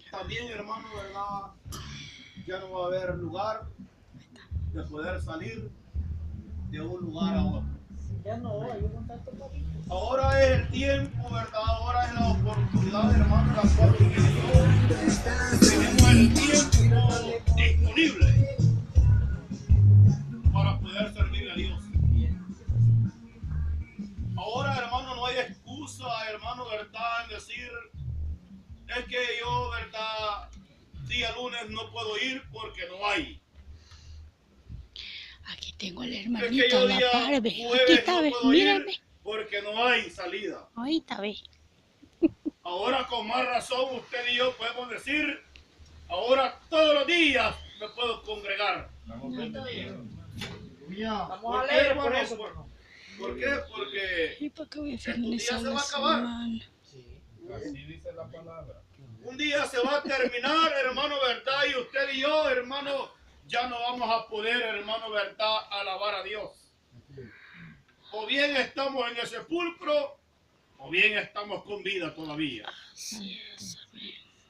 También, hermano, ¿verdad? Ya no va a haber lugar de poder salir de un lugar a otro. Ya no, hay un tanto poquito. Ahora es el tiempo, ¿verdad? Ahora es la oportunidad, hermano, la cual tenemos el tiempo disponible para poder servir a Dios. Ahora, hermano, no hay excusa, hermano, ¿verdad? En decir, es que yo, ¿verdad? Día lunes no puedo ir porque no hay. Aquí tengo el Es que hermanito, yo la día parve. Aquí jueves está, no ve, puedo mírame. ir porque no hay salida. Ahorita ve. Ahora con más razón usted y yo podemos decir, ahora todos los días me puedo congregar. Estamos ¿Por qué, alegres por hermano? eso. ¿Por qué? Porque ¿Y por qué voy a estos finalizar días se la va a acabar. semana? Así dice la palabra. Un día se va a terminar, hermano, ¿verdad? Y usted y yo, hermano, ya no vamos a poder, hermano, ¿verdad? Alabar a Dios. O bien estamos en el sepulcro, o bien estamos con vida todavía. Así es.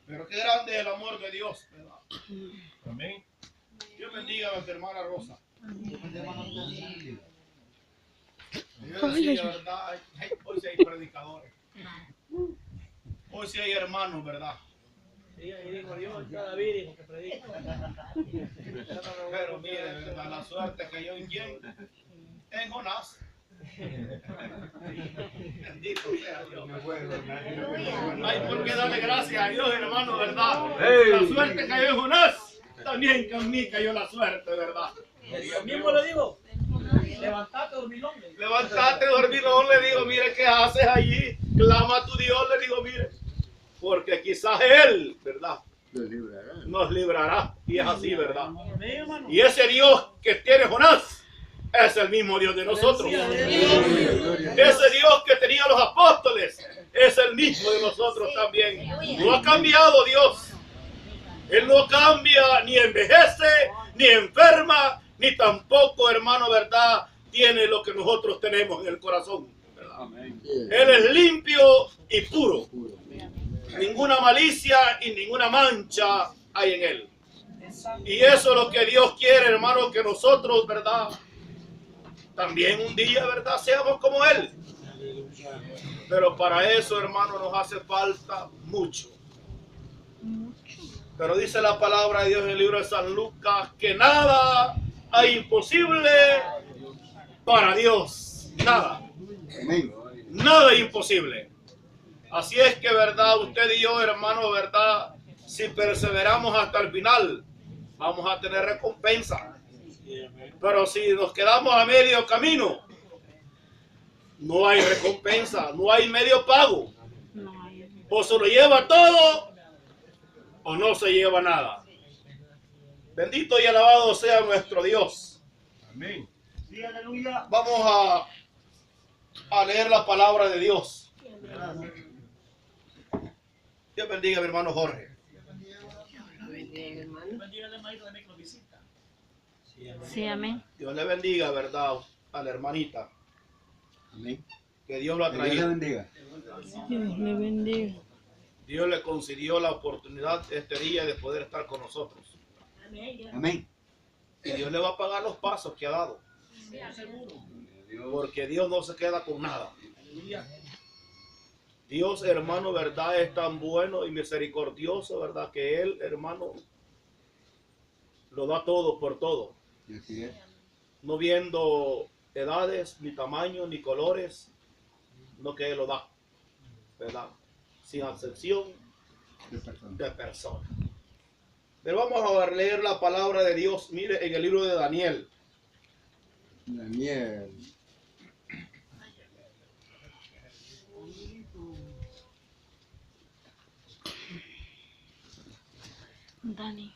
Pero qué grande es el amor de Dios, ¿verdad? Amén. Dios bendiga a nuestra hermana Rosa. Yo Ay, decía, ay, ¿verdad? Hoy sí hay predicadores. Hoy sí hay hermanos, ¿verdad? Sí, ahí dijo Dios, ya David dijo que predica. Pero mire, ¿verdad? La suerte que yo en quién, en Jonás. Bendito sea Dios. Hay por qué darle gracias a Dios, hermano, ¿verdad? La suerte cayó en Jonás, también que en mí cayó la suerte, ¿verdad? Yo mismo le digo, levantate, dormilón. Levantate, dormilón, le digo, mire, ¿qué haces allí? Clama a tu Dios, le digo, mire, porque quizás Él, ¿verdad? Nos librará. Y es así, ¿verdad? Y ese Dios que tiene Jonás es el mismo Dios de nosotros. Ese Dios que tenía los apóstoles es el mismo de nosotros también. No ha cambiado Dios. Él no cambia, ni envejece, ni enferma, ni tampoco, hermano, ¿verdad? Tiene lo que nosotros tenemos en el corazón, ¿verdad? Él es limpio y puro. Ninguna malicia y ninguna mancha hay en él. Y eso es lo que Dios quiere, hermano, que nosotros, ¿verdad? También un día, ¿verdad? Seamos como Él. Pero para eso, hermano, nos hace falta mucho. Pero dice la palabra de Dios en el libro de San Lucas que nada hay imposible para Dios. Nada. Nada es imposible. Así es que, ¿verdad? Usted y yo, hermano, ¿verdad? Si perseveramos hasta el final, vamos a tener recompensa. Pero si nos quedamos a medio camino, no hay recompensa, no hay medio pago. O se lo lleva todo, o no se lleva nada. Bendito y alabado sea nuestro Dios. Amén. Sí, aleluya. Vamos a leer la palabra de Dios. Dios bendiga a mi hermano Jorge. Sí, amén. Dios le bendiga, ¿verdad? A la hermanita. Amén. Que Dios lo ha Dios le traído. bendiga. Dios le bendiga. Dios le concedió la oportunidad este día de poder estar con nosotros. Amén. Y Dios le va a pagar los pasos que ha dado. Porque Dios no se queda con nada. Dios, hermano, ¿verdad? Es tan bueno y misericordioso, ¿verdad? Que Él, hermano, lo da todo por todo. Así es. No viendo edades, ni tamaños, ni colores, no que Él lo da, ¿verdad? Sin acepción de persona. Pero vamos a leer la palabra de Dios, mire, en el libro de Daniel. Daniel. Dani.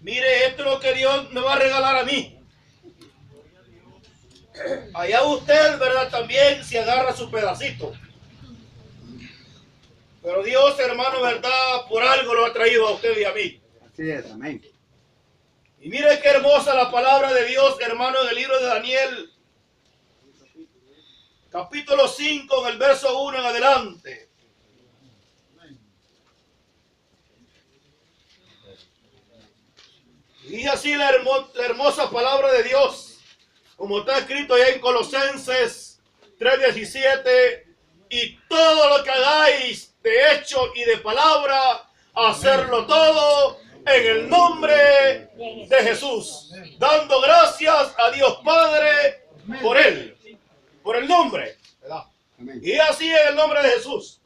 Mire, esto es lo que Dios me va a regalar a mí. Allá usted, ¿verdad? También se agarra su pedacito. Pero Dios, hermano, verdad, por algo lo ha traído a usted y a mí. Así es, amén. Y mire qué hermosa la palabra de Dios, hermano, en el libro de Daniel, capítulo 5, en el verso 1 en adelante. Y dice así la hermosa palabra de Dios, como está escrito ya en Colosenses 3:17, y todo lo que hagáis de hecho y de palabra, hacerlo todo en el nombre de Jesús, dando gracias a Dios Padre por él, por el nombre, ¿verdad? Amén. Y así en el nombre de Jesús.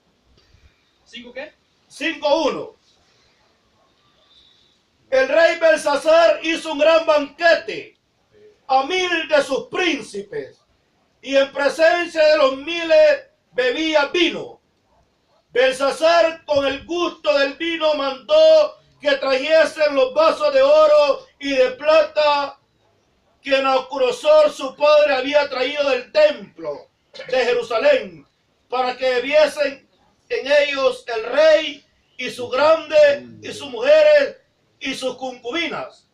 ¿5 qué? 5:1. El rey Belsasar hizo un gran banquete a 1000 de sus príncipes, y en presencia de los 1000 bebía vino. Belsasar, con el gusto del vino, mandó que trajesen los vasos de oro y de plata que Nabucodonosor, su padre, había traído del templo de Jerusalén, para que bebiesen en ellos el rey y su grande y sus mujeres y sus concubinas.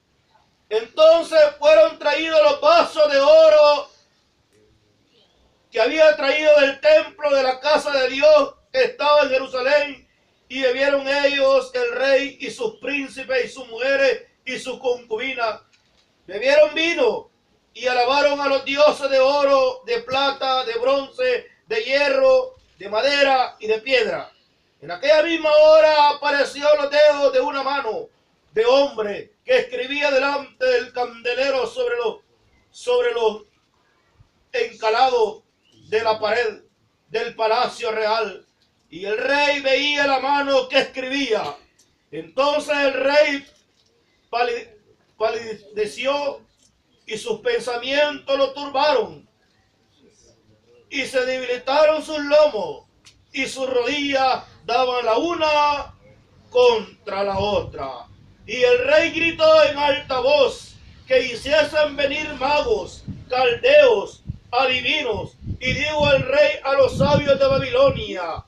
Entonces fueron traídos los vasos de oro que había traído del templo de la casa de Dios, que estaba en Jerusalén, y bebieron ellos, el rey y sus príncipes y sus mujeres y sus concubinas. Bebieron vino y alabaron a los dioses de oro, de plata, de bronce, de hierro, de madera y de piedra. En aquella misma hora apareció los dedos de una mano de hombre que escribía delante del candelero sobre los encalados de la pared del palacio real. Y el rey veía la mano que escribía. Entonces el rey palideció y sus pensamientos lo turbaron. Y se debilitaron sus lomos y sus rodillas daban la una contra la otra. Y el rey gritó en alta voz que hiciesen venir magos, caldeos, adivinos. Y dijo el rey a los sabios de Babilonia: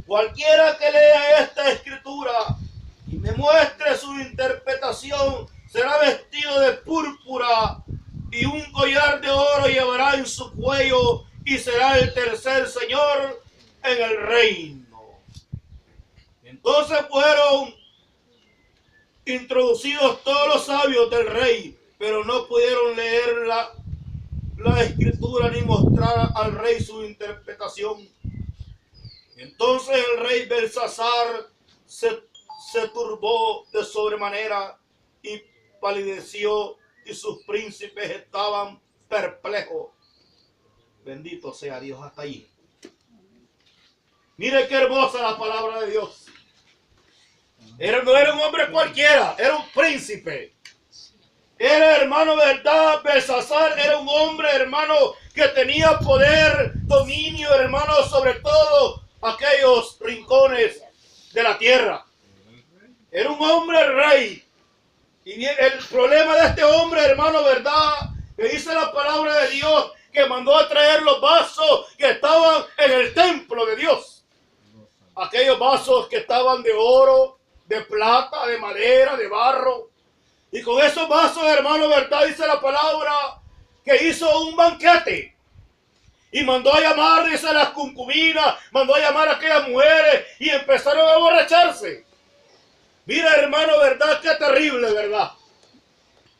cualquiera que lea esta escritura y me muestre su interpretación será vestido de púrpura y un collar de oro llevará en su cuello y será el tercer señor en el reino. Entonces fueron introducidos todos los sabios del rey, pero no pudieron leer la escritura ni mostrar al rey su interpretación. Entonces el rey Belsasar se turbó de sobremanera y palideció, y sus príncipes estaban perplejos. Bendito sea Dios hasta allí. Mire qué hermosa la palabra de Dios. No era un hombre cualquiera, era un príncipe. Era, hermano, verdad, Belsasar era un hombre, hermano, que tenía poder, dominio, hermano, sobre todo aquellos rincones de la tierra. Era un hombre rey. Y bien, el problema de este hombre, hermano, verdad, que dice la palabra de Dios, que mandó a traer los vasos que estaban en el templo de Dios. Aquellos vasos que estaban de oro, de plata, de madera, de barro. Y con esos vasos, hermano, verdad, dice la palabra, que hizo un banquete. Y mandó a llamar, dice, las concubinas, mandó a llamar a aquellas mujeres y empezaron a emborracharse. Mira, hermano, verdad, qué terrible, verdad.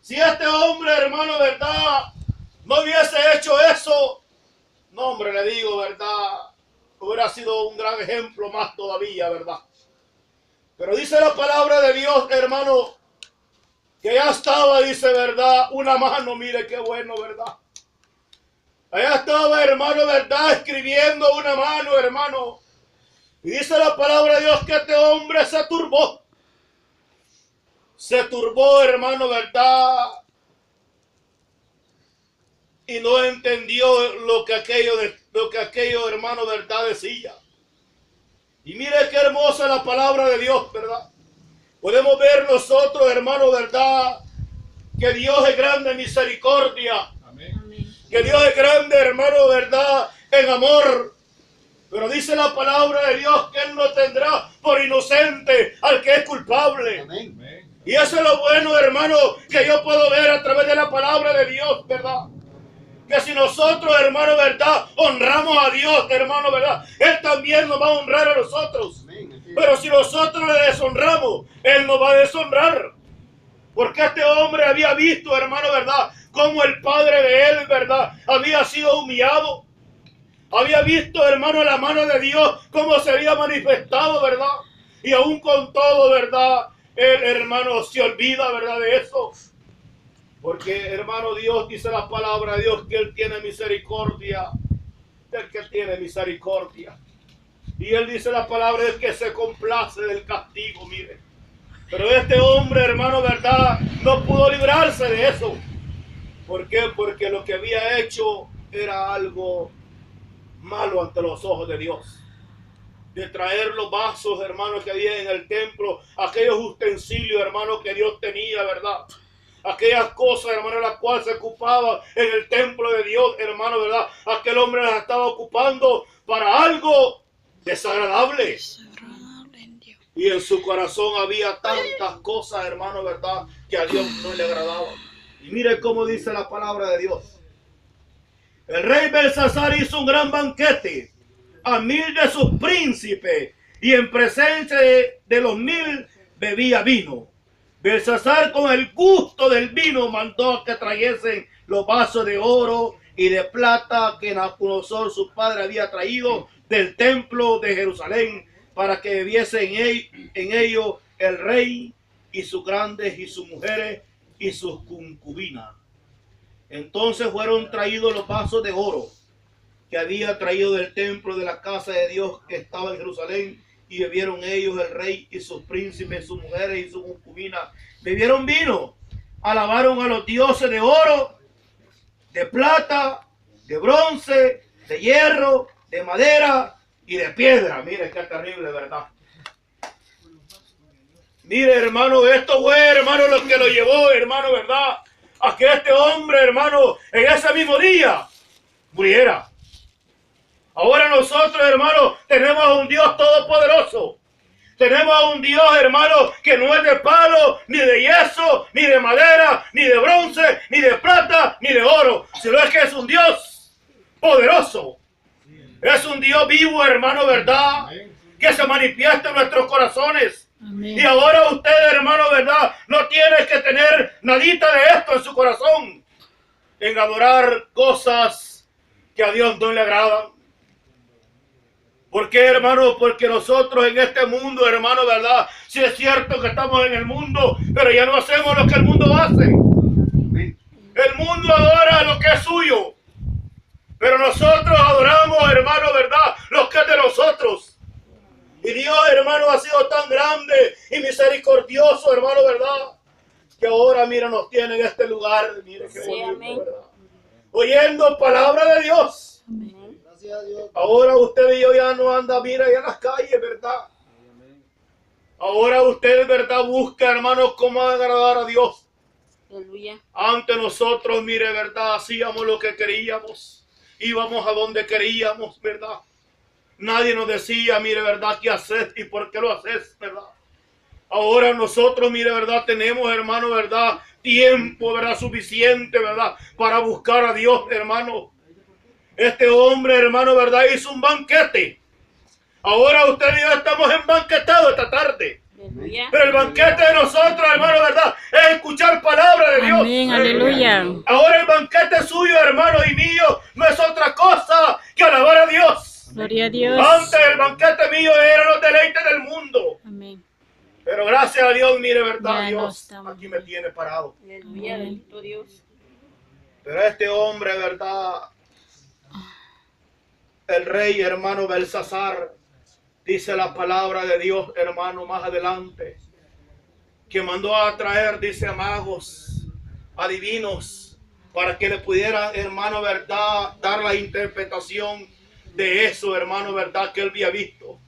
Si este hombre, hermano, verdad, no hubiese hecho eso, no, hombre, le digo, verdad, hubiera sido un gran ejemplo más todavía, verdad. Pero dice la palabra de Dios, hermano, que ya estaba, dice, verdad, una mano, mire qué bueno, verdad. Allá estaba, hermano, verdad, escribiendo una mano, hermano. Y dice la palabra de Dios que este hombre se turbó. Se turbó, hermano, verdad. Y no entendió lo que aquello, hermano, verdad, decía. Y mire qué hermosa la palabra de Dios, verdad. Podemos ver nosotros, hermano, verdad, que Dios es grande en misericordia. Amén. Que Dios es grande, hermano, verdad, en amor. Pero dice la palabra de Dios que Él no tendrá por inocente al que es culpable. Amén. Amén. Y eso es lo bueno, hermano, que yo puedo ver a través de la palabra de Dios, ¿verdad? Que si nosotros, hermano, ¿verdad? Honramos a Dios, hermano, ¿verdad? Él también nos va a honrar a nosotros. Amén. Así es. Pero si nosotros le deshonramos, Él nos va a deshonrar. Porque este hombre había visto, hermano, ¿verdad? Cómo el padre de él, ¿verdad? Había sido humillado. Había visto, hermano, la mano de Dios, cómo se había manifestado, ¿verdad? Y aún con todo, ¿verdad? El hermano se olvida, ¿verdad? De eso. Porque, hermano, Dios dice la palabra de Dios que Él tiene misericordia del que tiene misericordia. Y Él dice la palabra de que se complace del castigo, mire. Pero este hombre, hermano, ¿verdad? No pudo librarse de eso. ¿Por qué? Porque lo que había hecho era algo malo ante los ojos de Dios. De traer los vasos, hermanos, que había en el templo, aquellos utensilios, hermanos, que Dios tenía, ¿verdad? Aquellas cosas, hermano, las cuales se ocupaba en el templo de Dios, hermano, ¿verdad? Aquel hombre las estaba ocupando para algo desagradable. Y en su corazón había tantas cosas, hermano, ¿verdad? Que a Dios no le agradaban. Y mire cómo dice la palabra de Dios. El rey Belsasar hizo un gran banquete a 1000 de sus príncipes y en presencia de los 1000 bebía vino. Belsasar, con el gusto del vino, mandó a que trayesen los vasos de oro y de plata que Nabucodonosor, su padre, había traído del templo de Jerusalén, para que bebiese en ellos el rey y sus grandes y sus mujeres y sus concubinas. Entonces fueron traídos los vasos de oro que había traído del templo de la casa de Dios que estaba en Jerusalén, y bebieron ellos el rey y sus príncipes, sus mujeres y sus concubinas. Bebieron vino, alabaron a los dioses de oro, de plata, de bronce, de hierro, de madera y de piedra. Mire qué terrible, ¿verdad? Mire, hermano, esto fue, hermano, lo que lo llevó, hermano, ¿verdad? A que este hombre, hermano, en ese mismo día muriera. Ahora nosotros, hermano, tenemos a un Dios todopoderoso. Tenemos a un Dios, hermano, que no es de palo, ni de yeso, ni de madera, ni de bronce, ni de plata, ni de oro, sino es que es un Dios poderoso. Es un Dios vivo, hermano, ¿verdad? Que se manifiesta en nuestros corazones. Amén. Y ahora usted, hermano, ¿verdad? No tiene que tener nadita de esto en su corazón, en adorar cosas que a Dios no le agradan. ¿Por qué, hermano? Porque nosotros en este mundo, hermano, ¿verdad? Sí es cierto que estamos en el mundo, pero ya no hacemos lo que el mundo hace. El mundo adora lo que es suyo, pero nosotros adoramos, hermano, ¿verdad? Lo que es de nosotros. Y Dios, hermano, ha sido tan grande y misericordioso, hermano, ¿verdad? Que ahora, mira, nos tiene en este lugar. Mire qué bonito, ¿verdad? Oyendo palabra de Dios. Gracias a Dios. Ahora usted y yo ya no anda, mira, ahí en las calles, ¿verdad? Ahora usted, ¿verdad? Busca, hermano, cómo agradar a Dios. Aleluya. Antes nosotros, mire, ¿verdad? Hacíamos lo que queríamos. Íbamos a donde queríamos, ¿verdad? Nadie nos decía, mire, ¿verdad? ¿Qué haces y por qué lo haces, verdad? Ahora nosotros, mire, ¿verdad? Tenemos, hermano, ¿verdad? Tiempo, ¿verdad? Suficiente, ¿verdad? Para buscar a Dios, hermano. Este hombre, hermano, ¿verdad? Hizo un banquete. Ahora usted y yo estamos embanquetados esta tarde. Aleluya. Pero el banquete de nosotros, hermano, ¿verdad? Es escuchar palabra de Dios. Amén, aleluya. Ahora el banquete suyo, hermano, y mío, no es otra cosa que alabar a Dios. Gloria a Dios. Antes el banquete mío eran los deleites del mundo. Amén. Pero gracias a Dios, mire, ¿verdad? Ya no Dios estamos. aquí me tiene parado. Aleluya, bendito Dios. Pero este hombre, ¿verdad? El rey, hermano Belsasar, dice la palabra de Dios, hermano, más adelante, que mandó a traer, dice, a magos, adivinos, para que le pudieran, hermano, ¿verdad?, dar la interpretación de eso, hermano, ¿verdad?, que él había visto.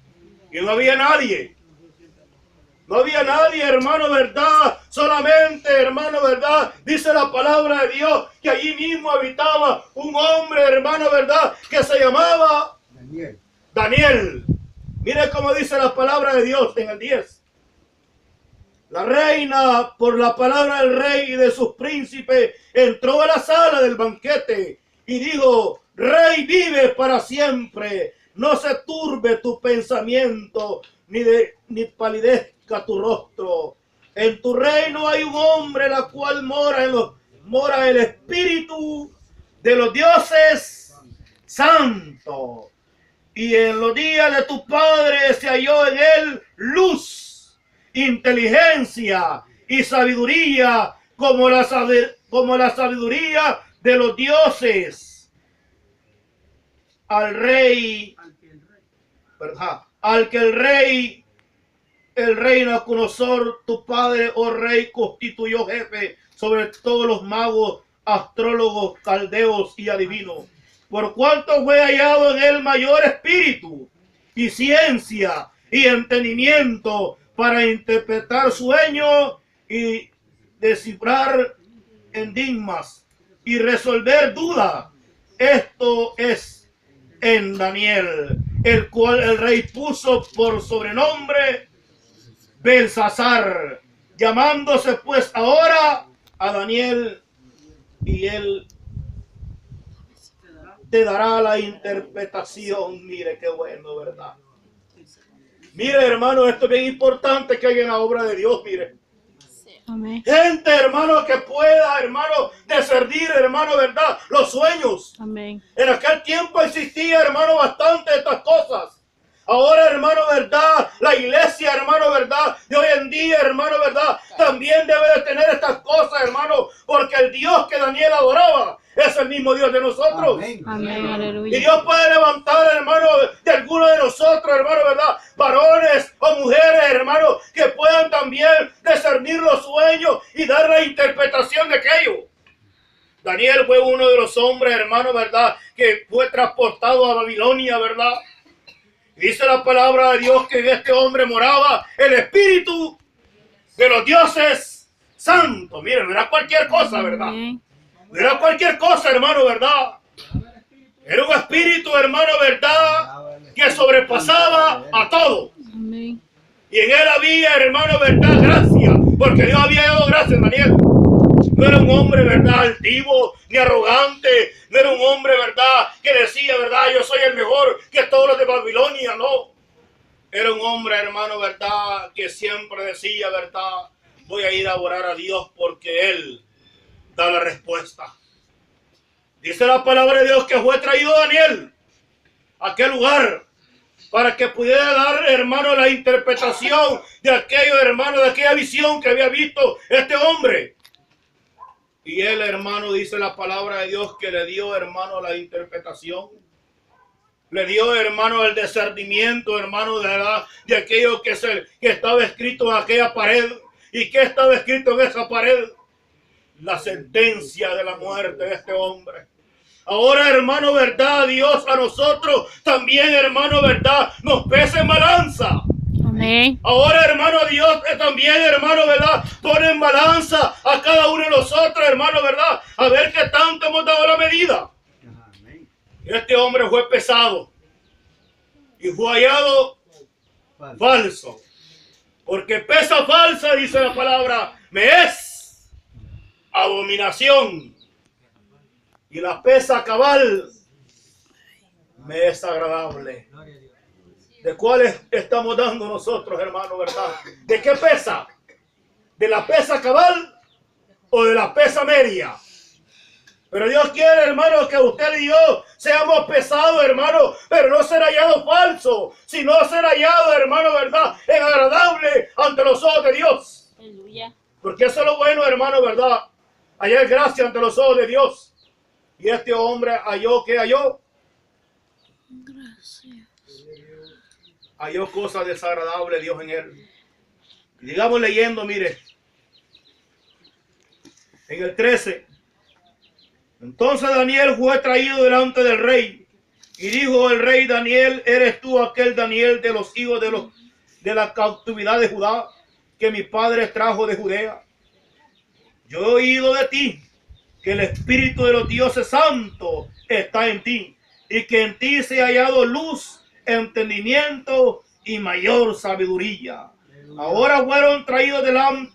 Y no había nadie. No había nadie, hermano, ¿verdad? Solamente, hermano, ¿verdad? Dice la palabra de Dios que allí mismo habitaba un hombre, hermano, ¿verdad? Que se llamaba Daniel. Daniel, mire cómo dice la palabra de Dios en el 10. La reina, por la palabra del rey y de sus príncipes, entró a la sala del banquete y dijo: Rey, vive para siempre, no se turbe tu pensamiento, ni palidezca tu rostro. En tu reino hay un hombre, la cual mora el espíritu de los dioses santos. Y en los días de tu padre se halló en él luz, inteligencia y sabiduría, como la sabiduría de los dioses. Al rey, ¿verdad? Al que el rey Nabucodonosor, tu padre, oh rey, constituyó jefe sobre todos los magos, astrólogos, caldeos y adivinos. Por cuanto fue hallado en él mayor espíritu y ciencia y entendimiento para interpretar sueños y descifrar enigmas y resolver dudas. Esto es en Daniel, el cual el rey puso por sobrenombre Belsasar, llamándose pues ahora a Daniel, y él te dará la interpretación. Mire qué bueno, ¿verdad? Mire, hermano, esto es bien importante que hay en la obra de Dios, mire. Amén. Gente, hermano, que pueda, hermano, discernir, hermano, ¿verdad? Los sueños. Amén. En aquel tiempo existía, hermano, bastante de estas cosas. Ahora, hermano, ¿verdad? La iglesia, hermano, ¿verdad? De hoy en día, hermano, ¿verdad? También debe de tener estas cosas, hermano, porque el Dios que Daniel adoraba es el mismo Dios de nosotros. Amén. Amén. Y Aleluya. Dios puede levantar, hermano, de alguno de nosotros, hermano, ¿verdad? Varones o mujeres, hermano, que puedan también discernir los sueños y dar la interpretación de aquello. Daniel fue uno de los hombres, hermano, ¿verdad? Que fue transportado a Babilonia, ¿verdad? Dice la palabra de Dios que en este hombre moraba el espíritu de los dioses santos. Miren, no era cualquier cosa, ¿verdad? Amén. No era cualquier cosa, hermano, ¿verdad? Era un espíritu, hermano, ¿verdad? Que sobrepasaba a todo. Amén. Y en él había, hermano, ¿verdad? Gracia. Porque Dios había dado gracia en Daniel. No era un hombre, ¿verdad? Altivo, ni arrogante. No era un hombre, ¿verdad? Que decía, ¿verdad? Yo soy el mejor que todos los de Babilonia. No. Era un hombre, hermano, ¿verdad? Que siempre decía, ¿verdad? Voy a ir a orar a Dios porque Él da la respuesta. Dice la palabra de Dios que fue traído Daniel a aquel lugar para que pudiera dar, hermano, la interpretación de aquello, hermano, de aquella visión que había visto este hombre. Y él, hermano, dice la palabra de Dios que le dio, hermano, la interpretación. Le dio, hermano, el discernimiento, hermano, de aquello que estaba escrito en aquella pared. ¿Y qué estaba escrito en esa pared? La sentencia de la muerte de este hombre. Ahora, hermano, ¿verdad? Dios a nosotros también, hermano, ¿verdad? Nos pesa en balanza. Amén. Ahora, hermano, Dios también, hermano, ¿verdad? Pone en balanza a cada uno de nosotros, hermano, ¿verdad? A ver qué tanto hemos dado la medida. Amén. Este hombre fue pesado y fue hallado falso. Porque pesa falsa, dice la palabra, me es abominación. Y la pesa cabal me es agradable. ¿De cuáles estamos dando nosotros, hermano, verdad? ¿De qué pesa? ¿De la pesa cabal o de la pesa media? Pero Dios quiere, hermano, que usted y yo seamos pesados, hermano, pero no ser hallado falso, sino ser hallado, hermano, verdad, en agradable ante los ojos de Dios. Aleluya. Porque eso es lo bueno, hermano, verdad. Hallar gracia ante los ojos de Dios. Y este hombre halló, ¿qué halló? Gracias. Halló cosas desagradables Dios en él. Y digamos leyendo, mire, en el 13. Entonces Daniel fue traído delante del rey. Y dijo el rey: Daniel, ¿eres tú aquel Daniel de los hijos de la cautividad de Judá, que mi padre trajo de Judea? Yo he oído de ti que el espíritu de los dioses santos está en ti, y que en ti se ha hallado luz entendimiento y mayor sabiduría. Ahora fueron traídos delante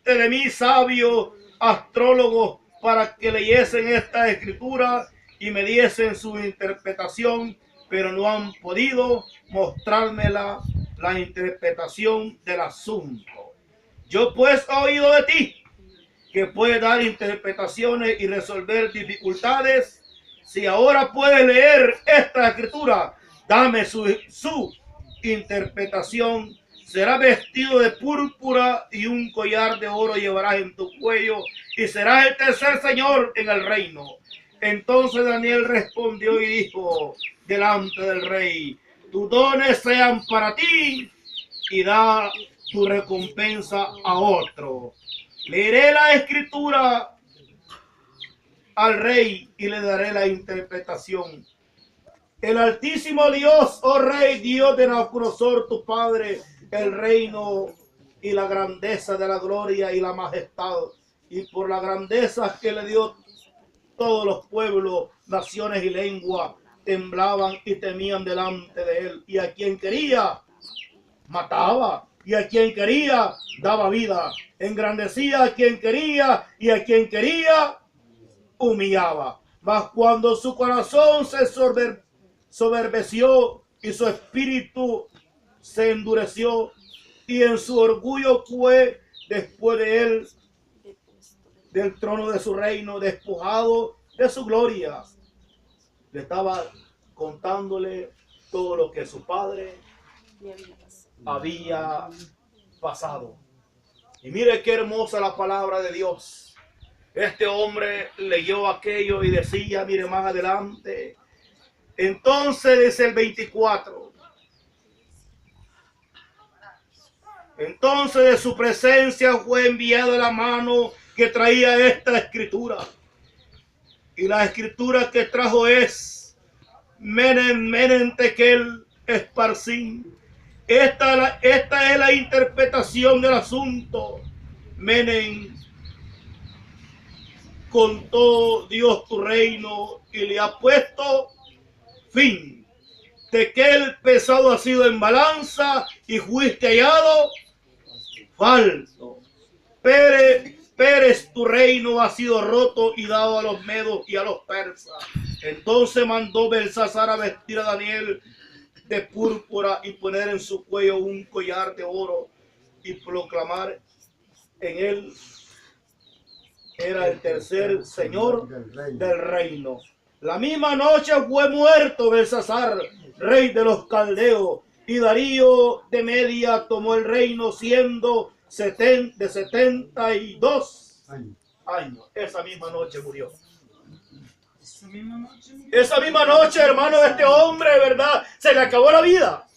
de mí sabios astrólogos para que leyesen esta escritura y me diesen su interpretación, pero no han podido mostrarme la interpretación del asunto. Yo pues he oído de ti que puedes dar interpretaciones y resolver dificultades. Si ahora puedes leer esta escritura, dame su interpretación. Será vestido de púrpura y un collar de oro llevarás en tu cuello y serás el tercer señor en el reino. Entonces Daniel respondió y dijo delante del rey: tus dones sean para ti y da tu recompensa a otro. Leeré la escritura al rey y le daré la interpretación. El Altísimo Dios, oh rey, Dios de Nabucodonosor, tu padre, el reino y la grandeza de la gloria y la majestad, y por la grandeza que le dio, todos los pueblos, naciones y lenguas temblaban y temían delante de él. Y a quien quería, mataba, y a quien quería, daba vida. Engrandecía a quien quería, y a quien quería, humillaba. Mas cuando su corazón se soberbeció y su espíritu se endureció, y en su orgullo fue después de él del trono de su reino, despojado de su gloria. Le estaba contándole todo lo que su padre había pasado. Y mire qué hermosa la palabra de Dios. Este hombre leyó aquello y decía, mire más adelante. Entonces dice el 24. Entonces de su presencia fue enviada la mano que traía esta escritura. Y la escritura que trajo es Menen Tekel Esparcín. Esta es la interpretación del asunto. Menen, contó Dios tu reino y le ha puesto fin. Tekel pesado ha sido en balanza y fuiste hallado falso. Pérez tu reino ha sido roto y dado a los medos y a los persas. Entonces mandó Belsasar a vestir a Daniel de púrpura y poner en su cuello un collar de oro y proclamar en él era el tercer señor del reino. La misma noche fue muerto Belsasar, rey de los caldeos, y Darío de Media tomó el reino siendo de 72 años. Esa misma noche murió. Esa misma noche, hermano, de este hombre, ¿verdad? Se le acabó la vida.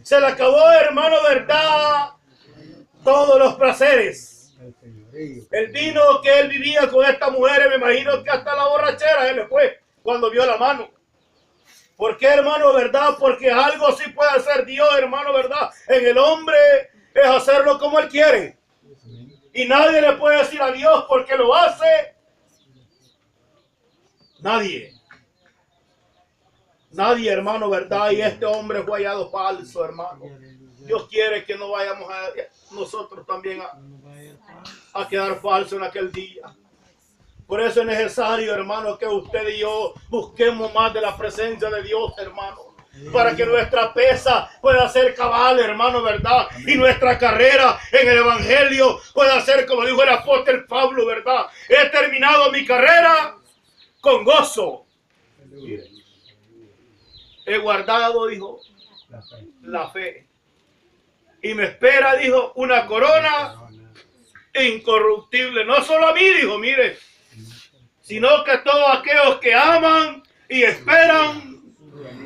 Se le acabó, hermano, ¿verdad? Todos los placeres. El vino que él vivía con esta mujer, me imagino que hasta la borrachera él le fue cuando vio la mano. ¿Por qué, hermano, verdad? Porque algo sí puede hacer Dios, hermano, verdad. En el hombre es hacerlo como él quiere. Y nadie le puede decir a Dios por qué lo hace. Nadie. Nadie, hermano, verdad. Y este hombre fue hallado falso, hermano. Dios quiere que no vayamos a nosotros también a quedar falsos en aquel día. Por eso es necesario, hermano, que usted y yo busquemos más de la presencia de Dios, hermano. Para que nuestra pesa pueda ser cabal, hermano, ¿verdad? Y nuestra carrera en el Evangelio pueda ser, como dijo el apóstol Pablo, ¿verdad? He terminado mi carrera con gozo. He guardado, dijo, la fe. Y me espera, dijo, una corona incorruptible. No solo a mí, dijo, mire, sino que todos aquellos que aman y esperan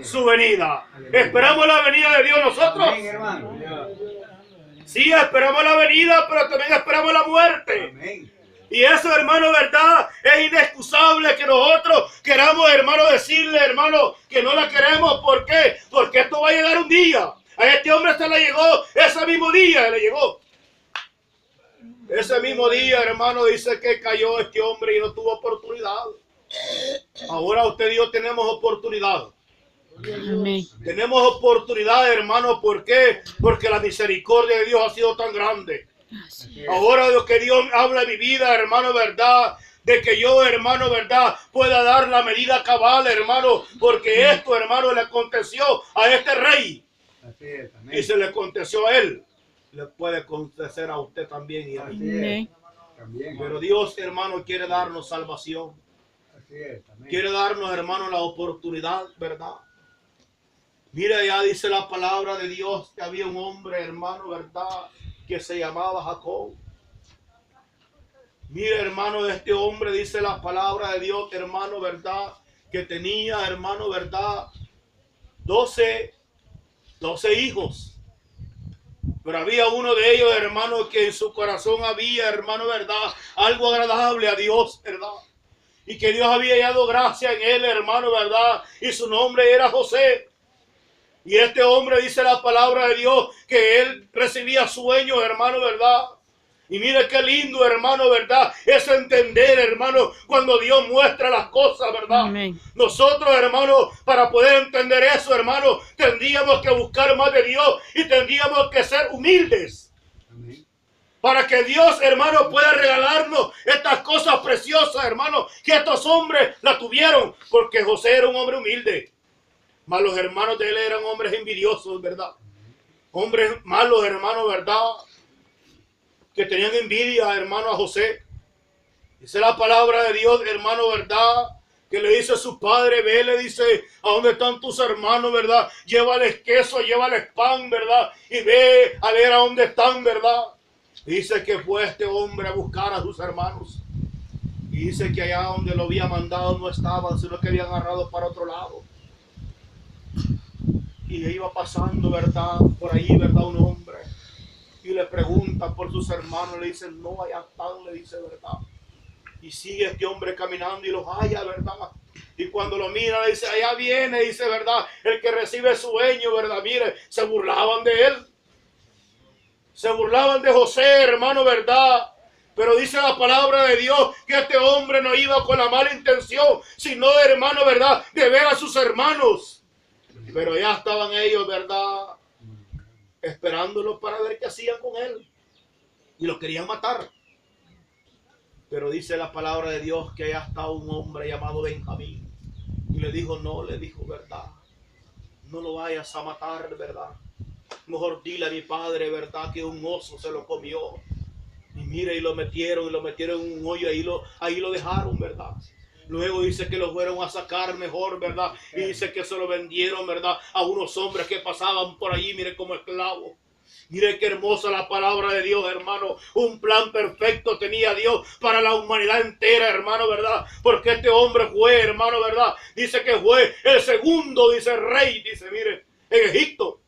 su venida. ¿Esperamos la venida de Dios nosotros? Sí, esperamos la venida, pero también esperamos la muerte. Y eso, hermano, verdad, es inexcusable que nosotros queramos, hermano, decirle, hermano, que no la queremos. ¿Por qué? Porque esto va a llegar un día. A este hombre se le llegó, ese mismo día le llegó. Ese mismo día, hermano, dice que cayó este hombre y no tuvo oportunidad. Ahora usted y yo tenemos oportunidad. Amén. Tenemos oportunidad, hermano. ¿Por qué? Porque la misericordia de Dios ha sido tan grande. Así es. Ahora lo que Dios habla en mi vida, hermano, verdad, de que yo, hermano, verdad, pueda dar la medida cabal, hermano, porque esto, hermano, le aconteció a este rey Así es. y Amén. se le aconteció a él. Le puede acontecer a usted también y a mí. Amén. También. Pero Dios, hermano, quiere darnos salvación. Así es. Amén. Quiere darnos, hermano, la oportunidad, ¿verdad? Mira, ya dice la palabra de Dios que había un hombre, hermano, ¿verdad?, que se llamaba Jacob. Mira, hermano, este hombre, dice la palabra de Dios, hermano, ¿verdad?, que tenía, hermano, ¿verdad?, 12 hijos. Pero había uno de ellos, hermano, que en su corazón había, hermano, ¿verdad?, algo agradable a Dios, ¿verdad? Y que Dios había dado gracia en él, hermano, ¿verdad? Y su nombre era José. Y este hombre, dice la palabra de Dios, que él recibía sueños, hermano, ¿verdad? Y mire qué lindo, hermano, ¿verdad? Es entender, hermano, cuando Dios muestra las cosas, ¿verdad? Amén. Nosotros, hermano, para poder entender eso, hermano, tendríamos que buscar más de Dios y tendríamos que ser humildes. Amén. Para que Dios, hermano, pueda regalarnos estas cosas preciosas, hermano, que estos hombres la tuvieron, porque José era un hombre humilde. Mas los hermanos de él eran hombres envidiosos, ¿verdad? Hombres malos, hermano, ¿verdad? Que tenían envidia, hermano, a José. Dice la palabra de Dios, hermano, ¿verdad? Que le dice a su padre, ve, le dice, ¿a dónde están tus hermanos, verdad? Llévales queso, llévales pan, ¿verdad? Y ve a ver a dónde están, ¿verdad? Dice que fue este hombre a buscar a sus hermanos. Y dice que allá donde lo había mandado no estaban, sino que habían agarrado para otro lado. Y iba pasando, ¿verdad?, por ahí, ¿verdad?, un hombre. Y le pregunta por sus hermanos, le dice, no, allá están, le dice, ¿verdad? Y sigue este hombre caminando y los halla, ¿verdad? Y cuando lo mira, le dice, allá viene, dice, ¿verdad?, el que recibe sueño, ¿verdad? Mire, se burlaban de él. Se burlaban de José, hermano, ¿verdad? Pero dice la palabra de Dios que este hombre no iba con la mala intención, sino, hermano, ¿verdad?, de ver a sus hermanos. Pero ya estaban ellos, ¿verdad?, esperándolo para ver qué hacían con él. Y lo querían matar. Pero dice la palabra de Dios que allá está un hombre llamado Benjamín. Y le dijo, no, le dijo, ¿verdad?, no lo vayas a matar, ¿verdad? Mejor dile a mi padre, ¿verdad?, que un oso se lo comió. Y mire, y lo metieron en un hoyo, ahí lo dejaron, ¿verdad? Luego dice que lo fueron a sacar mejor, ¿verdad? Y dice que se lo vendieron, ¿verdad?, a unos hombres que pasaban por allí, mire, como esclavos. Mire qué hermosa la palabra de Dios, hermano. Un plan perfecto tenía Dios para la humanidad entera, hermano, ¿verdad? Porque este hombre fue, hermano, ¿verdad? Dice que fue el segundo, dice, rey, dice, mire, en Egipto.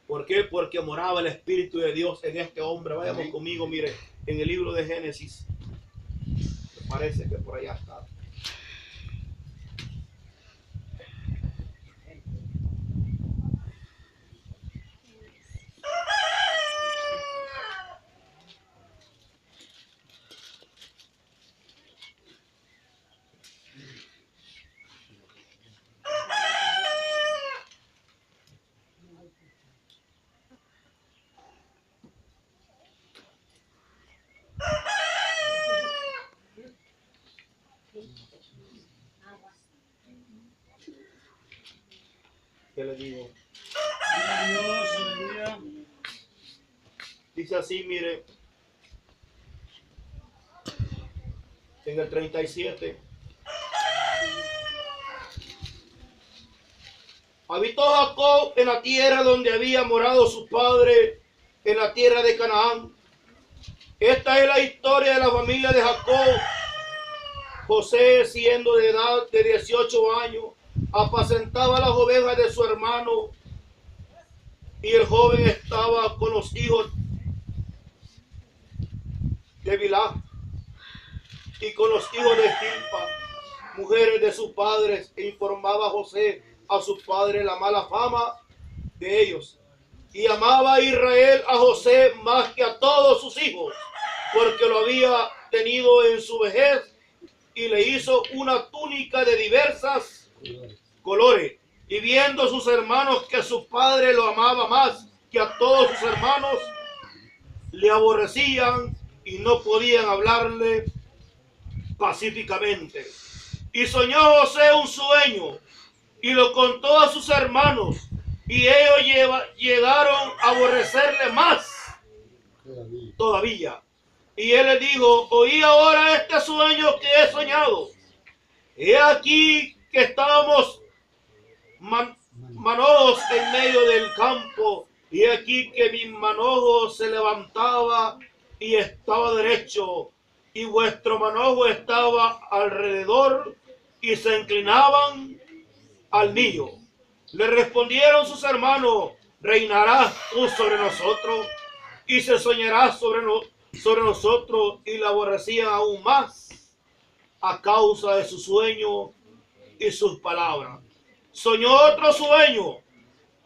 ¿Por qué? Porque moraba el Espíritu de Dios en este hombre. Vayamos conmigo, mire, en el libro de Génesis. Me parece que por allá está. ¿Qué le digo? Dios, aleluya. Dice así, mire, en el 37. Habitó Jacob en la tierra donde había morado su padre, en la tierra de Canaán. Esta es la historia de la familia de Jacob. José, siendo de edad de 18 años, apacentaba las ovejas de su hermano, y el joven estaba con los hijos de Bilhá y con los hijos de Zilpa, mujeres de sus padres, e informaba a José a su padre la mala fama de ellos. Y amaba a Israel a José más que a todos sus hijos, porque lo había tenido en su vejez, y le hizo una túnica de diversas colores Y viendo sus hermanos que su padre lo amaba más que a todos sus hermanos, le aborrecían y no podían hablarle pacíficamente. Y soñó José un sueño y lo contó a sus hermanos, y ellos llegaron a aborrecerle más todavía. Y él le dijo: oí ahora este sueño que he soñado. He aquí que estábamos manojos en medio del campo, y aquí que mi manojo se levantaba y estaba derecho, y vuestro manojo estaba alrededor y se inclinaban al mío. Le respondieron sus hermanos: reinarás tú sobre nosotros, y se soñará sobre nosotros. Y la aborrecían aún más a causa de su sueño y sus palabras. Soñó otro sueño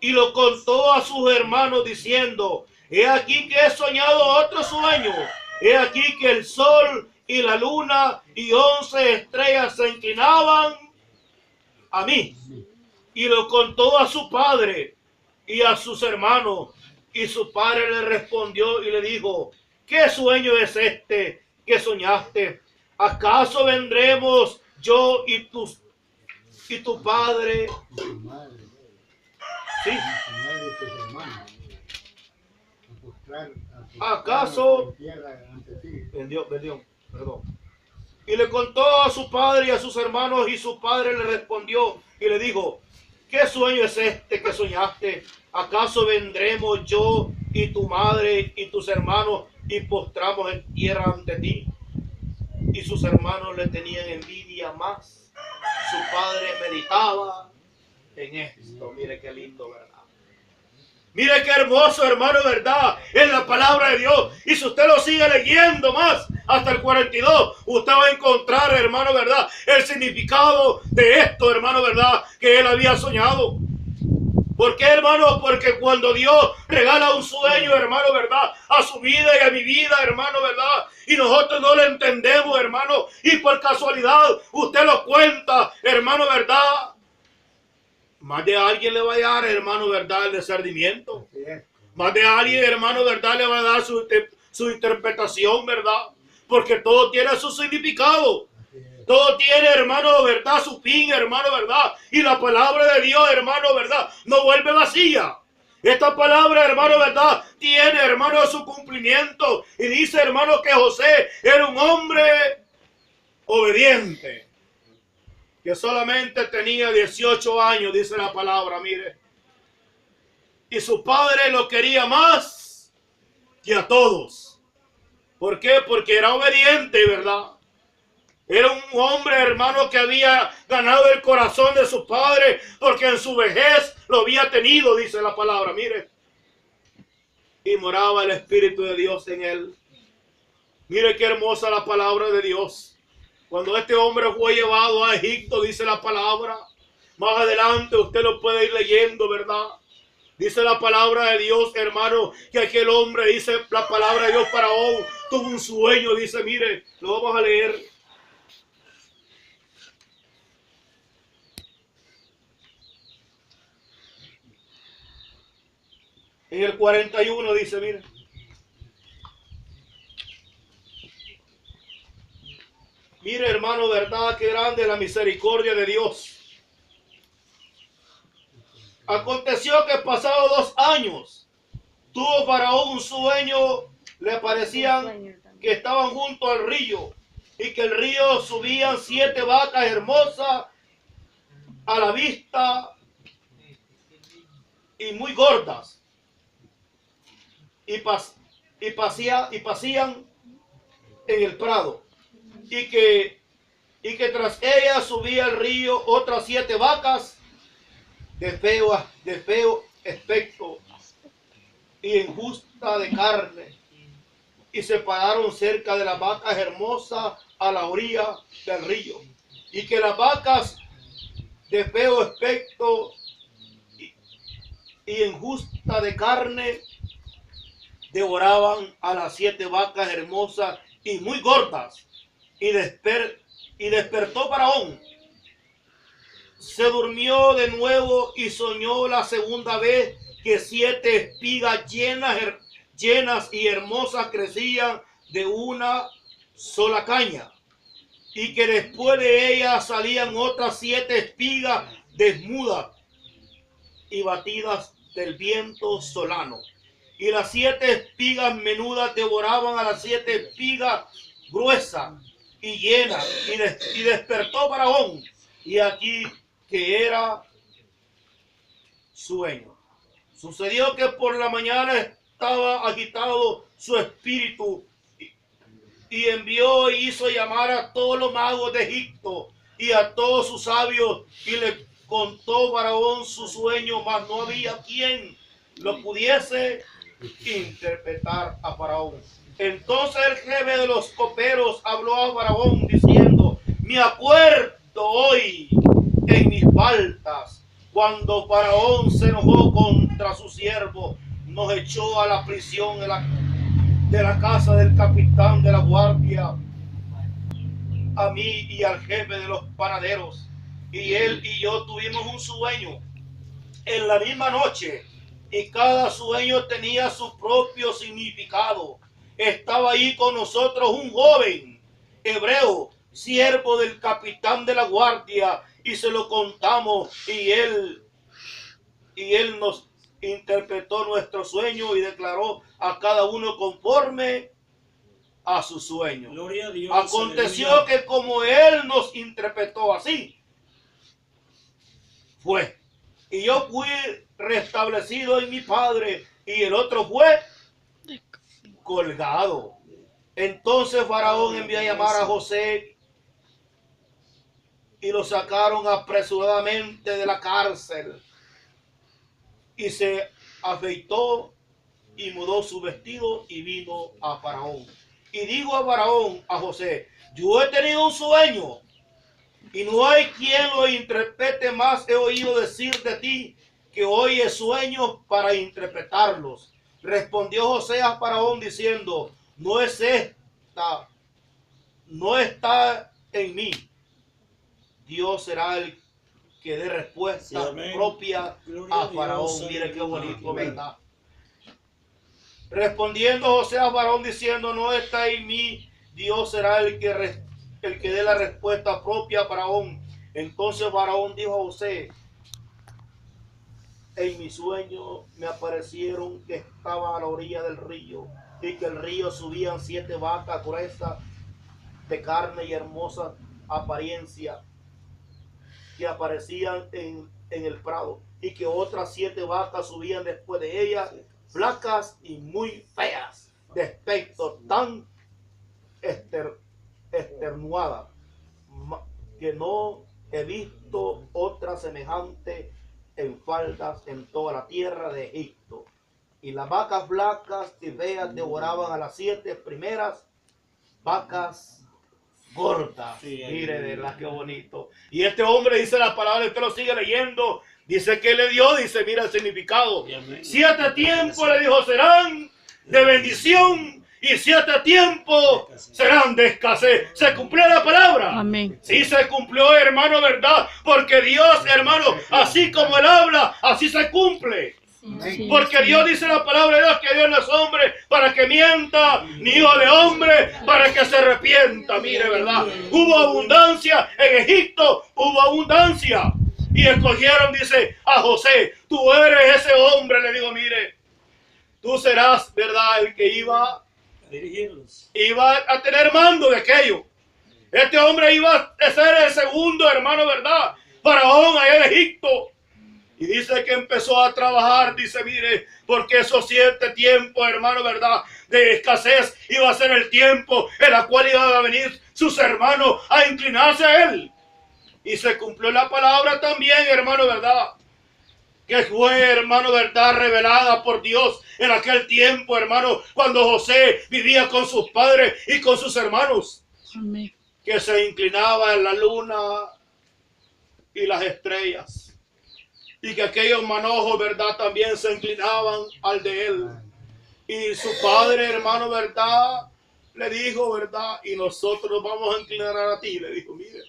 y lo contó a sus hermanos diciendo: he aquí que he soñado otro sueño. He aquí que el sol y la luna y 11 estrellas se inclinaban a mí. Y lo contó a su padre y a sus hermanos. Y su padre le respondió y le dijo: ¿qué sueño es este que soñaste? ¿Acaso vendremos yo y tu padre? Sí. ¿Acaso? Perdón. Y le contó a su padre y a sus hermanos, y su padre le respondió y le dijo: ¿qué sueño es este que soñaste? ¿Acaso vendremos yo y tu madre y tus hermanos y postramos en tierra ante ti? Y sus hermanos le tenían envidia más. Su padre meditaba en esto. Mire qué lindo, ¿verdad? Mire qué hermoso, hermano, ¿verdad? Es la palabra de Dios. Y si usted lo sigue leyendo más, hasta el 42, usted va a encontrar, hermano, ¿verdad?, el significado de esto, hermano, ¿verdad?, que él había soñado. ¿Por qué, hermano? Porque cuando Dios regala un sueño, hermano, ¿verdad?, a su vida y a mi vida, hermano, ¿verdad?, y nosotros no lo entendemos, hermano, y por casualidad usted lo cuenta, hermano, ¿verdad?, más de alguien le va a dar, hermano, ¿verdad?, el discernimiento. Más de alguien, hermano, ¿verdad?, le va a dar su interpretación, ¿verdad? Porque todo tiene su significado. Todo tiene, hermano, ¿verdad?, su fin, hermano, ¿verdad? Y la palabra de Dios, hermano, ¿verdad?, no vuelve vacía. Esta palabra, hermano, ¿verdad?, tiene, hermano, su cumplimiento. Y dice, hermano, que José era un hombre obediente, que solamente tenía 18 años, dice la palabra, mire. Y su padre lo quería más que a todos. ¿Por qué? Porque era obediente, ¿verdad? Era un hombre, hermano, que había ganado el corazón de su padre, porque en su vejez lo había tenido, dice la palabra, mire. Y moraba el Espíritu de Dios en él. Mire qué hermosa la palabra de Dios. Cuando este hombre fue llevado a Egipto, dice la palabra, más adelante usted lo puede ir leyendo, ¿verdad? Dice la palabra de Dios, hermano, que aquel hombre, dice la palabra de Dios, Faraón tuvo un sueño, dice, mire, lo vamos a leer. En el 41 dice, mire. Mire, hermano, verdad, qué grande es la misericordia de Dios. Aconteció que pasados 2 años, tuvo Faraón un sueño, le parecían que estaban junto al río, y que el río subían 7 vacas hermosas a la vista y muy gordas, y pasían en el prado, y que tras ellas subía el río otras 7 vacas de feo aspecto y injusta de carne, y se pararon cerca de las vacas hermosas a la orilla del río, y que las vacas de feo aspecto y injusta de carne devoraban a las 7 vacas hermosas y muy gordas, y despertó Faraón, se durmió de nuevo y soñó la segunda vez que 7 espigas llenas y hermosas crecían de una sola caña, y que después de ellas salían otras 7 espigas desnudas y batidas del viento solano. Y las 7 espigas menudas devoraban a las 7 espigas gruesas y llenas. Y despertó Faraón, y aquí que era sueño. Sucedió que por la mañana estaba agitado su espíritu, y envió y hizo llamar a todos los magos de Egipto y a todos sus sabios, y le contó Faraón su sueño, mas no había quien lo pudiese interpretar a Faraón. Entonces el jefe de los coperos habló a Faraón diciendo: me acuerdo hoy en mis faltas, cuando Faraón se enojó contra su siervo, nos echó a la prisión de la casa del capitán de la guardia, a mí y al jefe de los panaderos, y él y yo tuvimos un sueño en la misma noche, y cada sueño tenía su propio significado. Estaba ahí con nosotros un joven hebreo, siervo del capitán de la guardia, y se lo contamos, y él nos interpretó nuestro sueño y declaró a cada uno conforme a su sueño. Gloria a Dios. Aconteció Aleluya. que como él nos interpretó así, fue. Y yo fui restablecido en mi padre, y el otro fue colgado. Entonces Faraón envió a llamar a José, y lo sacaron apresuradamente de la cárcel, y se afeitó y mudó su vestido y vino a Faraón. Y dijo a Faraón, a José: yo he tenido un sueño, y no hay quien lo interprete, más he oído decir de ti que oyes sueños para interpretarlos. Respondió José a Faraón diciendo: no está en mí. Dios será el que dé respuesta propia a Faraón. Mire qué bonito, ¿verdad? Respondiendo José a Faraón diciendo: no está en mí. Dios será el que dé la respuesta propia a Faraón. Entonces Faraón dijo a José: en mi sueño me aparecieron que estaba a la orilla del río, y que el río subían 7 vacas gruesas de carne y hermosa apariencia, que aparecían en el prado, y que otras 7 vacas subían después de ellas, flacas y muy feas, de aspecto tan extenuada, que no he visto otra semejante en faldas en toda la tierra de Egipto. Y las vacas flacas y feas devoraban a las 7 primeras vacas gordas. Sí, Mire, de la que bonito. Y este hombre dice la palabra, usted lo sigue leyendo, dice que le dio, dice, mira el significado. 7 tiempos, le dijo, serán de bendición, y 7 tiempos serán de escasez. ¿Se cumplió la palabra? Amén. Sí, se cumplió, hermano, ¿verdad? Porque Dios, hermano, así como Él habla, así se cumple. Sí, Porque sí. Dios dice la palabra de Dios que Dios no es hombre para que mienta, ni hijo de hombre para que se arrepienta. Mire, ¿verdad? Hubo abundancia en Egipto, hubo abundancia. Y escogieron, dice, a José. Tú eres ese hombre, le digo, mire. Tú serás, ¿verdad? El que iba a tener mando de aquello. Este hombre iba a ser el segundo hermano, ¿verdad? Faraón allá en Egipto. Y dice que empezó a trabajar, dice, mire, porque esos 7 tiempos, hermano, ¿verdad?, de escasez iba a ser el tiempo en el cual iban a venir sus hermanos a inclinarse a él. Y se cumplió la palabra también, hermano, ¿verdad?, que fue, hermano, ¿verdad?, revelada por Dios en aquel tiempo, hermano, cuando José vivía con sus padres y con sus hermanos. Amén. Que se inclinaba en la luna y las estrellas. Y que aquellos manojos, ¿verdad?, también se inclinaban al de él. Y su padre, hermano, ¿verdad?, le dijo, ¿verdad?, y nosotros nos vamos a inclinar a ti. Le dijo, mire.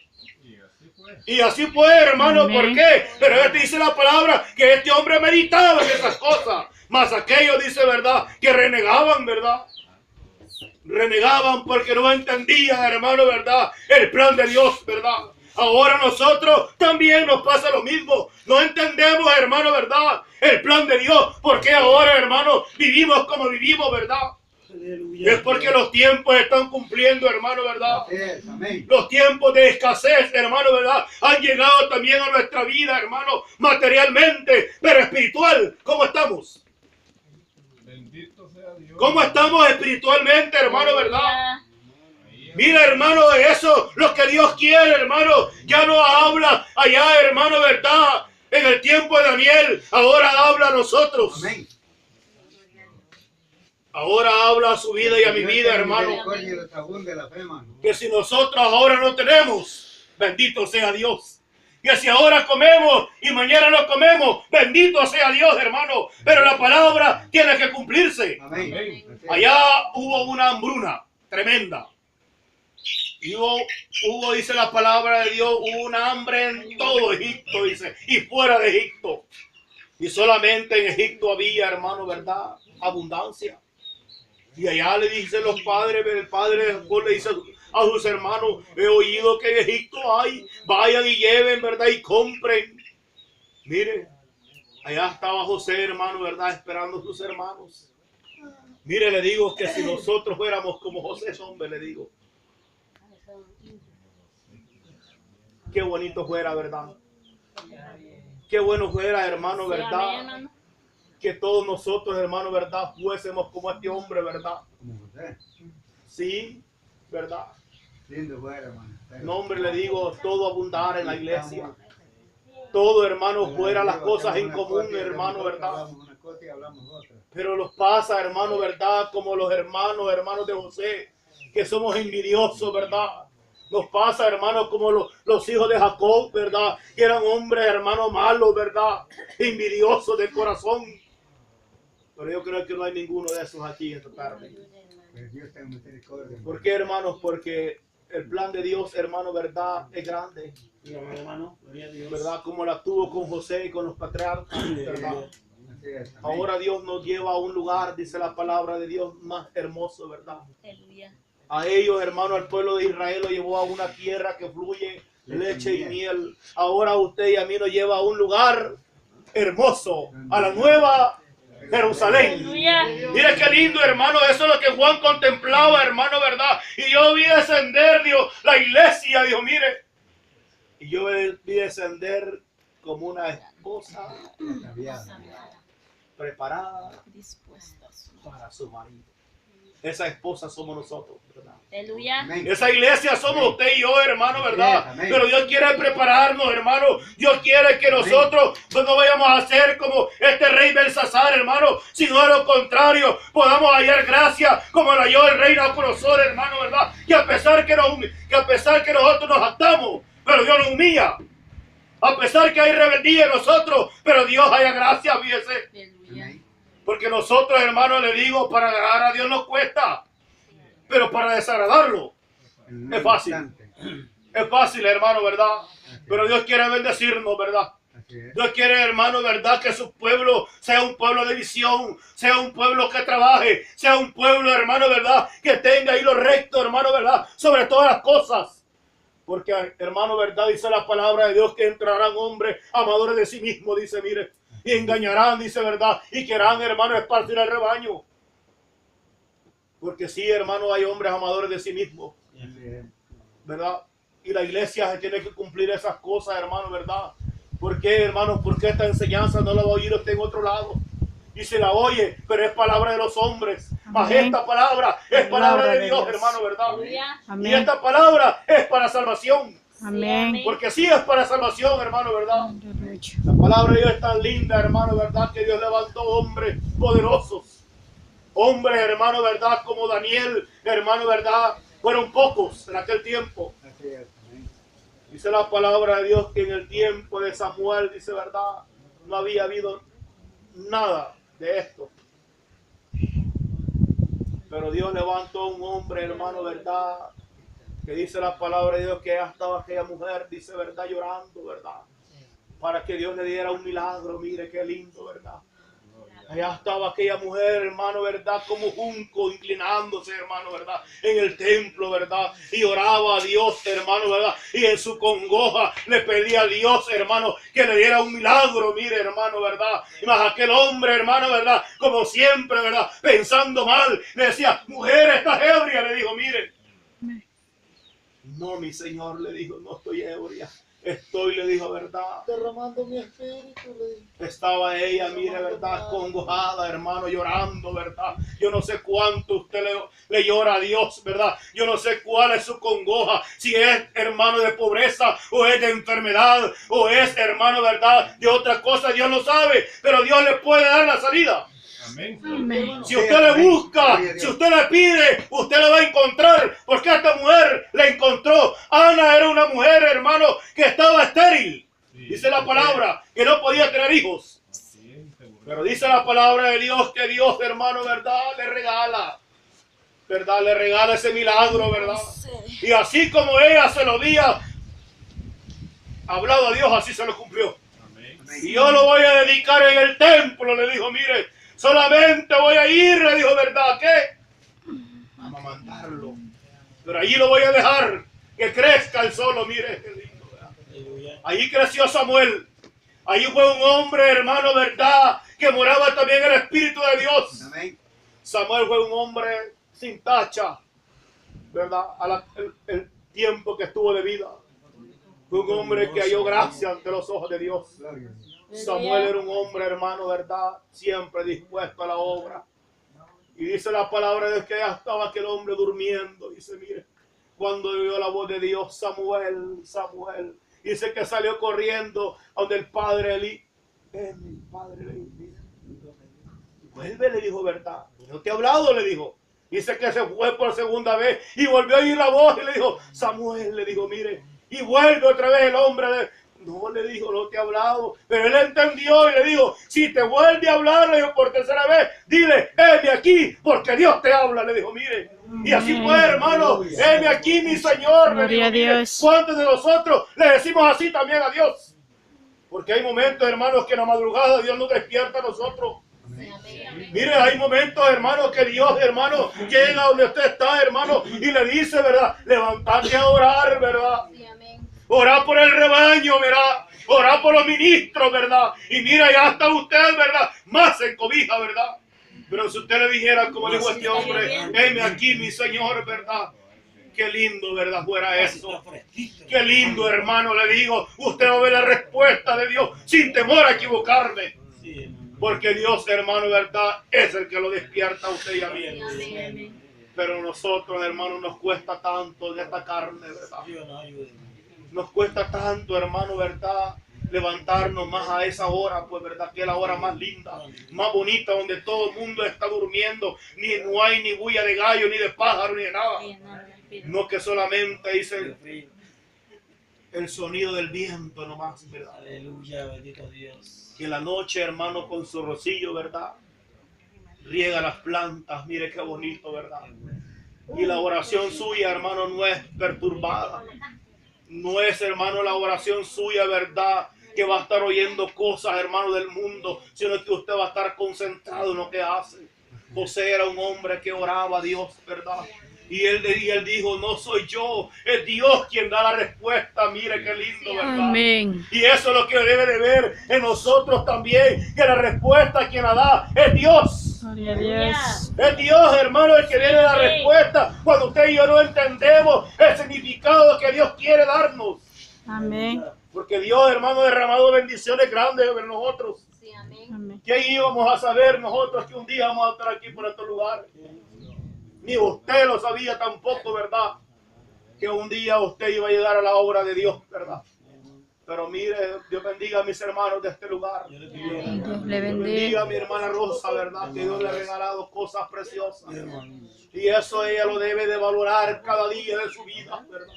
Y así fue. Y así fue, hermano. Amén. ¿Por qué? Pero él dice la palabra que este hombre meditaba en esas cosas. Mas aquellos, dice, ¿verdad? Que renegaban, ¿verdad? Renegaban porque no entendían, hermano, ¿verdad? El plan de Dios, ¿verdad? Ahora nosotros también nos pasa lo mismo. No entendemos, hermano, ¿verdad? El plan de Dios. Porque ahora, hermano, vivimos como vivimos, ¿verdad? Es porque los tiempos están cumpliendo, hermano, ¿verdad? Así es, amén. Los tiempos de escasez, hermano, ¿verdad? Han llegado también a nuestra vida, hermano, materialmente, pero espiritual. ¿Cómo estamos? Bendito sea Dios. ¿Cómo estamos espiritualmente, hermano, verdad? Ahí es. Mira, hermano, de eso, lo que Dios quiere, hermano, ya no habla allá, hermano, ¿verdad? En el tiempo de Daniel, ahora habla a nosotros. Amén. Ahora habla a su vida y a mi Dios vida, tenga hermano. misericordia y les abunde la fe, hermano. Que si nosotros ahora no tenemos, bendito sea Dios. Que si ahora comemos y mañana no comemos, bendito sea Dios, hermano. Pero la palabra tiene que cumplirse. Amén. Amén. Así es. Allá hubo una hambruna tremenda. Y hubo, dice la palabra de Dios, hubo una hambre en todo Egipto, dice, y fuera de Egipto. Y solamente en Egipto había, hermano, ¿verdad? Abundancia. Y allá le dicen los padres, el padre de Jacob le dice a sus hermanos, he oído que en Egipto hay, vayan y lleven, ¿verdad? Y compren. Mire, allá estaba José, hermano, ¿verdad? Esperando a sus hermanos. Mire, le digo que si nosotros fuéramos como José, hombre, le digo. Qué bonito fuera, ¿verdad? Qué bueno fuera, hermano, ¿verdad? Que todos nosotros, hermano, ¿verdad? Fuésemos como este hombre, ¿verdad? Como José. Sí, ¿verdad? Lindo fuera, hermano. No, hombre, le digo, todo abundar en la iglesia. Todo, hermano, fuera las cosas en común, hermano, ¿verdad? Hablamos una cosa y hablamos otra. Pero los pasa, hermano, ¿verdad? Como los hermanos de José, que somos envidiosos, ¿verdad? Nos pasa, hermano, como los hijos de Jacob, ¿verdad? Que eran hombres, hermanos, malos, ¿verdad? Envidiosos de corazón. Pero yo creo que no hay ninguno de esos aquí esta tarde. Que Dios tenga misericordia. ¿Por qué, hermanos? Porque el plan de Dios, hermano, ¿verdad? Es grande, Dígame, hermano. Gloria a Dios. ¿verdad? Como la tuvo con José y con los patriarcas, ¿verdad? Así es, amén. Ahora Dios nos lleva a un lugar, dice la palabra de Dios, más hermoso, ¿verdad? A ellos, hermano, al pueblo de Israel lo llevó a una tierra que fluye leche y miel. Ahora a usted y a mí nos lleva a un lugar hermoso, a la nueva Jerusalén. Mire qué lindo, hermano, eso es lo que Juan contemplaba, hermano, ¿verdad? Y yo vi descender, Dios, la iglesia, Dios, mire. Y yo vi descender como una esposa Ataviada. preparada para su marido. Esa esposa somos nosotros, ¿verdad? Amén. Esa iglesia somos usted y yo, hermano, ¿verdad? Amén. Pero Dios quiere prepararnos, hermano. Dios quiere que nosotros no vayamos a ser como este rey Belsasar, hermano, sino a lo contrario, podamos hallar gracia como la halló el rey Nabucodonosor, hermano, ¿verdad? Que a pesar que nosotros nos atamos, pero Dios nos humilla. A pesar que hay rebeldía en nosotros, pero Dios haya gracia, fíjese. Amén. Porque nosotros, hermano, le digo, para agradar a Dios nos cuesta. Pero para desagradarlo En un es fácil. instante. Es fácil, hermano, ¿verdad? Pero Dios quiere bendecirnos, ¿verdad? Así es. Dios quiere, hermano, ¿verdad? Que su pueblo sea un pueblo de visión, sea un pueblo que trabaje, sea un pueblo, hermano, ¿verdad? Que tenga ahí lo recto, hermano, ¿verdad? Sobre todas las cosas. Porque, hermano, ¿verdad? Dice la palabra de Dios que entrarán hombres amadores de sí mismos, dice, mire. Y engañarán, dice, ¿verdad? Y querrán, hermano, esparcir el rebaño. Porque sí, hermano, hay hombres amadores de sí mismos, Así es. ¿verdad? Y la iglesia se tiene que cumplir esas cosas, hermano, ¿verdad? ¿Por qué, hermano? Porque esta enseñanza no la va a oír usted en otro lado. Y se la oye, pero es palabra de los hombres. Mas Amén. esta palabra es palabra de Dios, hermano, ¿verdad? Y Amén. esta palabra es para salvación. Amén. Porque sí es para salvación, hermano, ¿verdad? La palabra de Dios es tan linda, hermano, ¿verdad? Que Dios levantó hombres poderosos. Hombres, hermano, ¿verdad? Como Daniel, hermano, ¿verdad? Fueron pocos en aquel tiempo. Así es. Amén. Dice la palabra de Dios que en el tiempo de Samuel, dice, ¿verdad? No había habido nada de esto. Pero Dios levantó un hombre, hermano, ¿verdad? Que dice la palabra de Dios que ya estaba aquella mujer, dice, verdad, llorando, verdad, para que Dios le diera un milagro. Mire qué lindo, verdad. Allá estaba aquella mujer, hermano, verdad, como junco, inclinándose, hermano, verdad, en el templo, verdad, y oraba a Dios, hermano, verdad, y en su congoja le pedía a Dios, hermano, que le diera un milagro. Mire, hermano, verdad, y más aquel hombre, hermano, verdad, como siempre, verdad, pensando mal, le decía, mujer, estás ebria, le dijo, mire. No, mi Señor, le dijo, no estoy ebria. Estoy, le dijo, verdad, derramando mi espíritu, le dijo. Estaba ella, mire, verdad, congojada, hermano, llorando, verdad. Yo no sé cuánto usted le llora a Dios, verdad. Yo no sé cuál es su congoja, si es, hermano, de pobreza, o es de enfermedad, o es, hermano, verdad, de otra cosa. Dios lo sabe, pero Dios le puede dar la salida. Amén. Amén. Si usted le busca, si usted le pide, usted le va a encontrar, porque esta mujer le encontró. Ana era una mujer, hermano, que estaba estéril. Dice la palabra, que no podía tener hijos. Pero dice la palabra de Dios que Dios, hermano, verdad, le regala. Verdad, le regala ese milagro, verdad. Y así como ella se lo había hablado a Dios, así se lo cumplió. Y yo lo voy a dedicar en el templo, le dijo, mire. Solamente voy a ir, le dijo, ¿verdad? ¿Qué? A amamantarlo. Pero allí lo voy a dejar que crezca el solo, mire. Qué lindo, ¿verdad? Allí creció Samuel. Allí fue un hombre, hermano, ¿verdad? Que moraba también el Espíritu de Dios. Amén. Samuel fue un hombre sin tacha, ¿verdad? El tiempo que estuvo de vida. Fue un hombre que halló gracia ante los ojos de Dios. Gloria. Samuel era un hombre, hermano, ¿verdad? Siempre dispuesto a la obra. Y dice la palabra de que ya estaba aquel hombre durmiendo. Dice, mire, cuando oyó la voz de Dios, Samuel, Samuel. Dice que salió corriendo a donde el padre Elí. Mi padre Elí. Vuelve, le dijo, ¿verdad? No te he hablado, le dijo. Dice que se fue por segunda vez y volvió a oír la voz y le dijo, Samuel, le dijo, mire. Y vuelve otra vez el hombre. No, le dijo, no te he hablado. Pero él entendió y le dijo, si te vuelve a hablar, le dijo, por tercera vez, dile, heme aquí, porque Dios te habla, le dijo, mire. Y así fue, hermano, heme aquí, mi Señor, le dijo, Gloria a mire. Dios. ¿Cuántos de nosotros le decimos así también a Dios? Porque hay momentos, hermanos, que en la madrugada Dios nos despierta a nosotros. Mire, hay momentos, hermano, que Dios, hermano, llega donde usted está, hermano, y le dice, ¿verdad? Levantate a orar, ¿verdad? Orar por el rebaño, ¿verdad? Orar por los ministros, ¿verdad? Y mira, ya está usted, ¿verdad? Más en cobija, ¿verdad? Pero si usted le dijera, como dijo este hombre, heme aquí, mi Señor, ¿verdad? Qué lindo, ¿verdad? Fuera eso. Qué lindo, hermano, le digo. Usted va a ver la respuesta de Dios sin temor a equivocarme. Porque Dios, hermano, ¿verdad? Es el que lo despierta a usted y a mí. Pero nosotros, hermano, nos cuesta tanto de esta carne, ¿verdad? Nos cuesta tanto, hermano, ¿verdad? Levantarnos más a esa hora, pues, ¿verdad? Que es la hora más linda, más bonita, donde todo el mundo está durmiendo. No hay ni bulla de gallo, ni de pájaro, ni de nada. No, que solamente dice el sonido del viento nomás, ¿verdad? Aleluya, bendito Dios. Que la noche, hermano, con su rocío, ¿verdad? Riega las plantas, mire qué bonito, ¿verdad? Y la oración suya, hermano, no es perturbada. No es, hermano, la oración suya, ¿verdad? Que va a estar oyendo cosas, hermano, del mundo, sino que usted va a estar concentrado en lo que hace. José era un hombre que oraba a Dios, ¿verdad? Y él dijo, no soy yo, es Dios quien da la respuesta. Mire qué lindo, ¿verdad? Amén. Y eso es lo que debe de ver en nosotros también, que la respuesta quien la da es Dios. Gloria a Dios. Es Dios, hermano, el que viene la respuesta cuando usted y yo no entendemos el significado que Dios quiere darnos. Amén. Porque Dios, hermano, ha derramado bendiciones grandes sobre nosotros. Amén. ¿Qué íbamos a saber nosotros que un día vamos a estar aquí por estos lugares? Ni usted lo sabía tampoco, ¿verdad? Que un día usted iba a llegar a la obra de Dios, ¿verdad? Pero mire, Dios bendiga a mis hermanos de este lugar. Dios le Dios bendiga. bendiga a mi hermana Rosa, ¿verdad? Que Dios le ha regalado cosas preciosas. Y eso ella lo debe de valorar cada día de su vida, ¿verdad?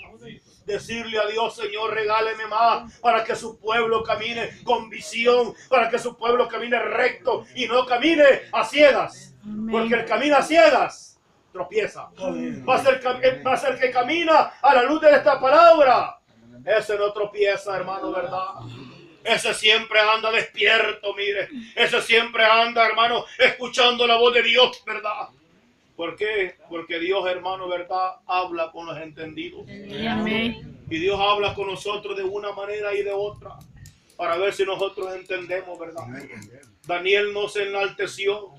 Decirle a Dios, Señor, regáleme más para que su pueblo camine con visión, para que su pueblo camine recto y no camine a ciegas. Amén. Porque el camino a ciegas tropieza. Va a ser que camina a la luz de esta palabra. Ese no tropieza, hermano, ¿verdad? Ese siempre anda despierto, mire. Ese siempre anda, hermano, escuchando la voz de Dios, ¿verdad? ¿Por qué? Porque Dios, hermano, ¿verdad? Habla con los entendidos. Amén. Y Dios habla con nosotros de una manera y de otra. Para ver si nosotros entendemos, ¿verdad? Daniel no se enalteció.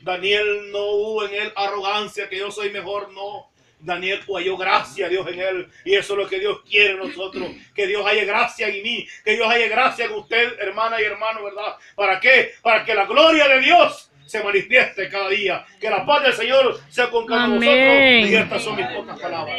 Daniel no hubo en él arrogancia, que yo soy mejor, no. Daniel halló gracia a Dios en él. Y eso es lo que Dios quiere en nosotros. Que Dios haya gracia en mí. Que Dios haya gracia en usted, hermana y hermano, ¿verdad? ¿Para qué? Para que la gloria de Dios se manifieste cada día. Que la paz del Señor sea con cada uno de nosotros. Y estas son mis pocas palabras.